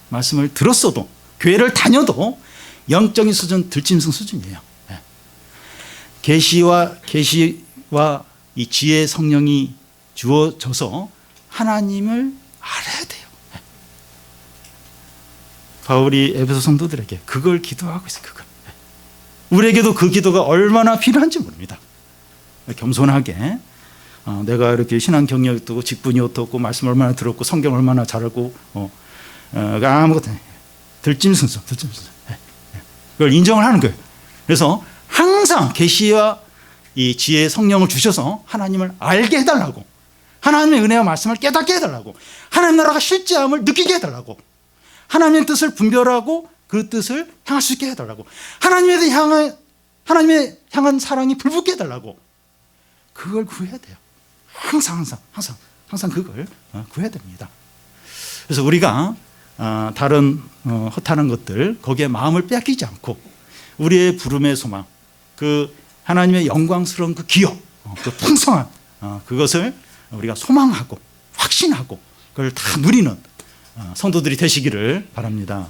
말씀을 들었어도 교회를 다녀도 영적인 수준 들짐승 수준이에요. 계시와 이 지혜의 성령이 주어져서 하나님을 알아야 돼요. 바울이 에베소 성도들에게 그걸 기도하고 있어요. 우리에게도 그 기도가 얼마나 필요한지 모릅니다. 겸손하게 내가 이렇게 신앙 경력이 어떻고 직분이 어떻고 말씀 얼마나 들었고 성경 얼마나 잘 알고 아무것도 들짐승 그걸 인정을 하는 거예요. 그래서 항상 계시와 이 지혜의 성령을 주셔서 하나님을 알게 해달라고, 하나님의 은혜와 말씀을 깨닫게 해달라고, 하나님 나라가 실제함을 느끼게 해달라고, 하나님의 뜻을 분별하고 그 뜻을 향할 수 있게 해달라고, 하나님에 향한 사랑이 불붙게 해달라고, 그걸 구해야 돼요. 항상 그걸 구해야 됩니다. 그래서 우리가 다른 허탄한 것들 거기에 마음을 빼앗기지 않고 우리의 부름의 소망, 그 하나님의 영광스러운 그 기업, 그 풍성한 그것을 우리가 소망하고 확신하고 그걸 다 누리는 성도들이 되시기를 바랍니다.